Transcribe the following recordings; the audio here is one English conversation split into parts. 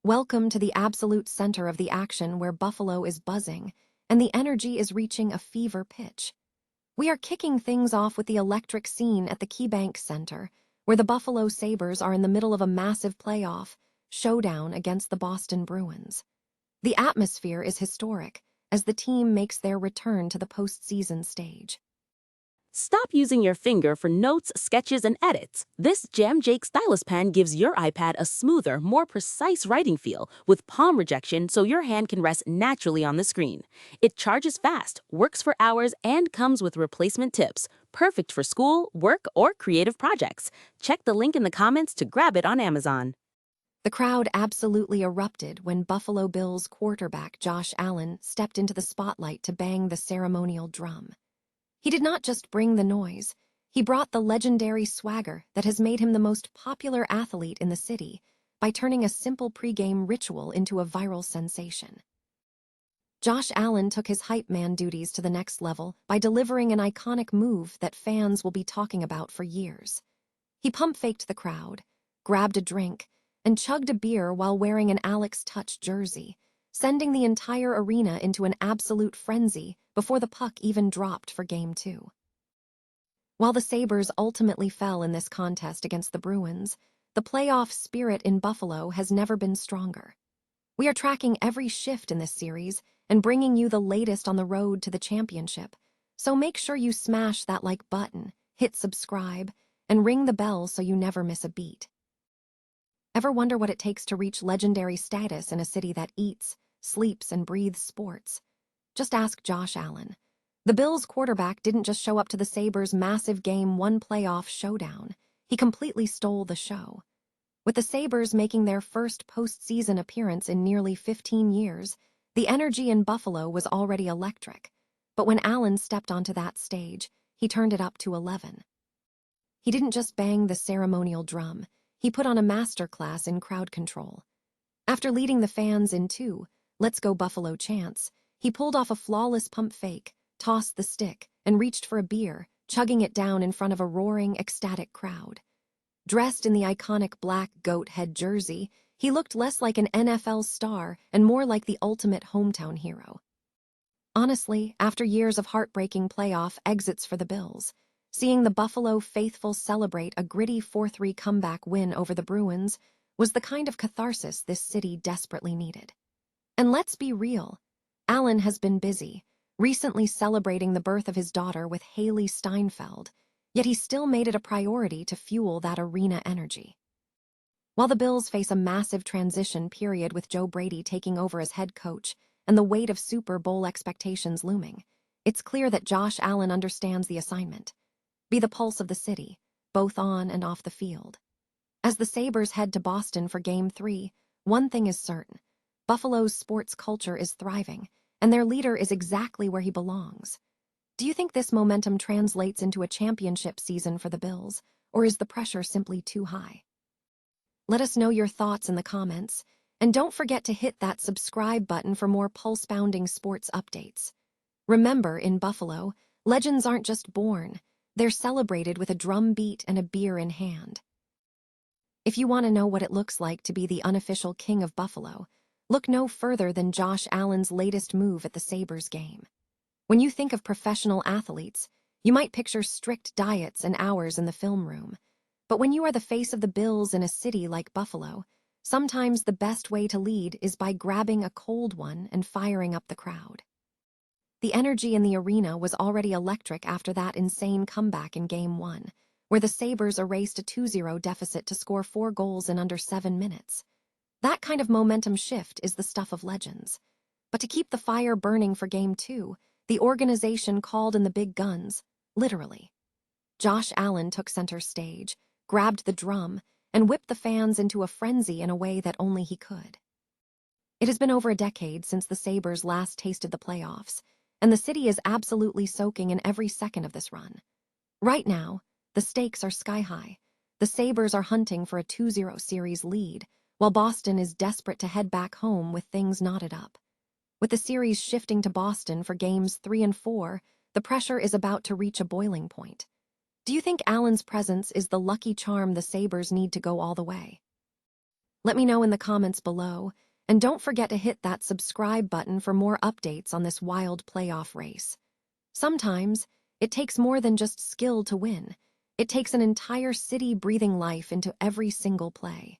Welcome to the absolute center of the action where Buffalo is buzzing and the energy is reaching a fever pitch. We are kicking things off with the electric scene at the KeyBank Center, where the Buffalo Sabres are in the middle of a massive playoff showdown against the Boston Bruins. The atmosphere is historic as the team makes their return to the postseason stage. Stop using your finger for notes, sketches, and edits. This Jam Jake stylus pen gives your iPad a smoother, more precise writing feel with palm rejection so your hand can rest naturally on the screen. It charges fast, works for hours, and comes with replacement tips. Perfect for school, work, or creative projects. Check the link in the comments to grab it on Amazon. The crowd absolutely erupted when Buffalo Bills quarterback Josh Allen stepped into the spotlight to bang the ceremonial drum. He did not just bring the noise, he brought the legendary swagger that has made him the most popular athlete in the city by turning a simple pregame ritual into a viral sensation. Josh Allen took his hype man duties to the next level by delivering an iconic move that fans will be talking about for years. He pump-faked the crowd, grabbed a drink, and chugged a beer while wearing an Alex Touch jersey, sending the entire arena into an absolute frenzy before the puck even dropped for Game 2. While the Sabres ultimately fell in this contest against the Bruins, the playoff spirit in Buffalo has never been stronger. We are tracking every shift in this series and bringing you the latest on the road to the championship, so make sure you smash that like button, hit subscribe, and ring the bell so you never miss a beat. Ever wonder what it takes to reach legendary status in a city that eats, sleeps, and breathes sports? Just ask Josh Allen. The Bills quarterback didn't just show up to the Sabres' massive Game 1 playoff showdown. He completely stole the show. With the Sabres making their first postseason appearance in nearly 15 years, the energy in Buffalo was already electric. But when Allen stepped onto that stage, he turned it up to 11. He didn't just bang the ceremonial drum, he put on a masterclass in crowd control. After leading the fans in 2 "Let's Go Buffalo" chants, he pulled off a flawless pump fake, tossed the stick, and reached for a beer, chugging it down in front of a roaring, ecstatic crowd. Dressed in the iconic black goat head jersey, he looked less like an NFL star and more like the ultimate hometown hero. Honestly, after years of heartbreaking playoff exits for the Bills, seeing the Buffalo faithful celebrate a gritty 4-3 comeback win over the Bruins was the kind of catharsis this city desperately needed. And let's be real, Allen has been busy, recently celebrating the birth of his daughter with Haley Steinfeld, yet he still made it a priority to fuel that arena energy. While the Bills face a massive transition period with Joe Brady taking over as head coach and the weight of Super Bowl expectations looming, it's clear that Josh Allen understands the assignment. Be the pulse of the city, both on and off the field. As the Sabres head to Boston for Game 3, one thing is certain. Buffalo's sports culture is thriving, and their leader is exactly where he belongs. Do you think this momentum translates into a championship season for the Bills, or is the pressure simply too high? Let us know your thoughts in the comments, and don't forget to hit that subscribe button for more pulse-pounding sports updates. Remember, in Buffalo, legends aren't just born, they're celebrated with a drum beat and a beer in hand. If you want to know what it looks like to be the unofficial king of Buffalo, look no further than Josh Allen's latest move at the Sabres game. When you think of professional athletes, you might picture strict diets and hours in the film room. But when you are the face of the Bills in a city like Buffalo, sometimes the best way to lead is by grabbing a cold one and firing up the crowd. The energy in the arena was already electric after that insane comeback in Game 1, where the Sabres erased a 2-0 deficit to score 4 goals in under 7 minutes. That kind of momentum shift is the stuff of legends. But to keep the fire burning for Game 2, the organization called in the big guns, literally. Josh Allen took center stage, grabbed the drum, and whipped the fans into a frenzy in a way that only he could. It has been over a decade since the Sabres last tasted the playoffs, and the city is absolutely soaking in every second of this run. Right now, the stakes are sky high. The Sabres are hunting for a 2-0 series lead, while Boston is desperate to head back home with things knotted up. With the series shifting to Boston for Games 3 and 4, the pressure is about to reach a boiling point. Do you think Allen's presence is the lucky charm the Sabres need to go all the way? Let me know in the comments below, and don't forget to hit that subscribe button for more updates on this wild playoff race. Sometimes, it takes more than just skill to win. It takes an entire city breathing life into every single play.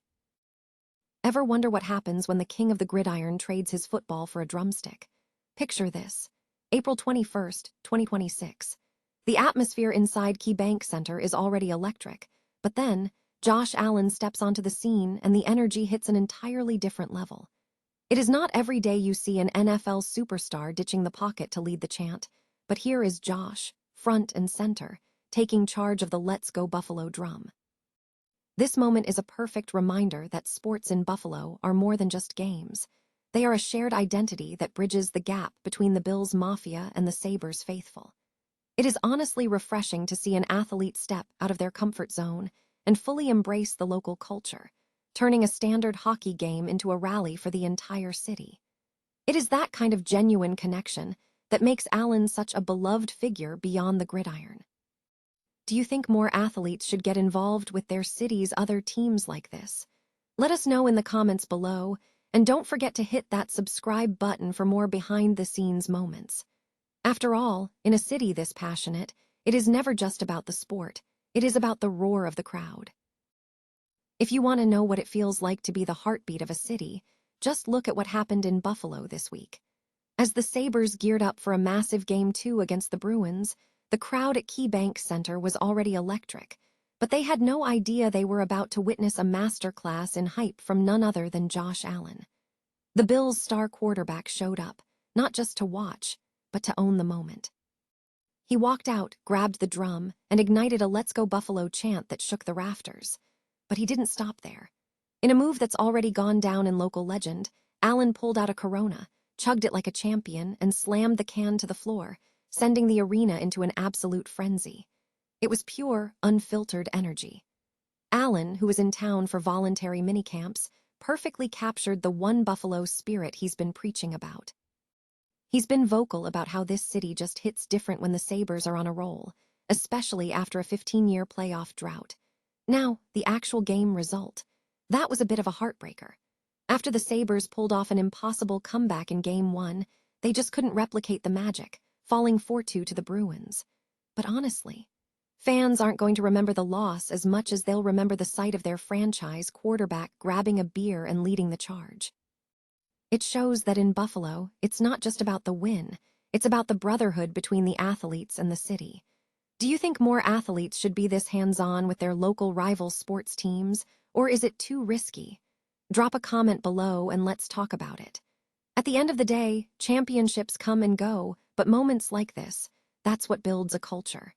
Ever wonder what happens when the king of the gridiron trades his football for a drumstick? Picture this. April 21st, 2026. The atmosphere inside KeyBank Center is already electric, but then Josh Allen steps onto the scene and the energy hits an entirely different level. It is not every day you see an NFL superstar ditching the pocket to lead the chant, but here is Josh, front and center, taking charge of the Let's Go Buffalo drum. This moment is a perfect reminder that sports in Buffalo are more than just games. They are a shared identity that bridges the gap between the Bills Mafia and the Sabres faithful. It is honestly refreshing to see an athlete step out of their comfort zone and fully embrace the local culture, turning a standard hockey game into a rally for the entire city. It is that kind of genuine connection that makes Allen such a beloved figure beyond the gridiron. Do you think more athletes should get involved with their city's other teams like this? Let us know in the comments below, and don't forget to hit that subscribe button for more behind-the-scenes moments. After all, in a city this passionate, it is never just about the sport, it is about the roar of the crowd. If you want to know what it feels like to be the heartbeat of a city, just look at what happened in Buffalo this week. As the Sabres geared up for a massive Game 2 against the Bruins, the crowd at KeyBank Center was already electric, but they had no idea they were about to witness a masterclass in hype from none other than Josh Allen. The Bills' star quarterback showed up, not just to watch, but to own the moment. He walked out, grabbed the drum, and ignited a Let's Go Buffalo chant that shook the rafters. But he didn't stop there. In a move that's already gone down in local legend, Allen pulled out a Corona, chugged it like a champion, and slammed the can to the floor, sending the arena into an absolute frenzy. It was pure, unfiltered energy. Allen, who was in town for voluntary minicamps, perfectly captured the one Buffalo spirit he's been preaching about. He's been vocal about how this city just hits different when the Sabres are on a roll, especially after a 15-year playoff drought. Now, the actual game result. That was a bit of a heartbreaker. After the Sabres pulled off an impossible comeback in Game 1, they just couldn't replicate the magic, falling 4-2 to the Bruins. But honestly, fans aren't going to remember the loss as much as they'll remember the sight of their franchise quarterback grabbing a beer and leading the charge. It shows that in Buffalo, it's not just about the win, it's about the brotherhood between the athletes and the city. Do you think more athletes should be this hands-on with their local rival sports teams, or is it too risky? Drop a comment below and let's talk about it. At the end of the day, championships come and go, but moments like this, that's what builds a culture.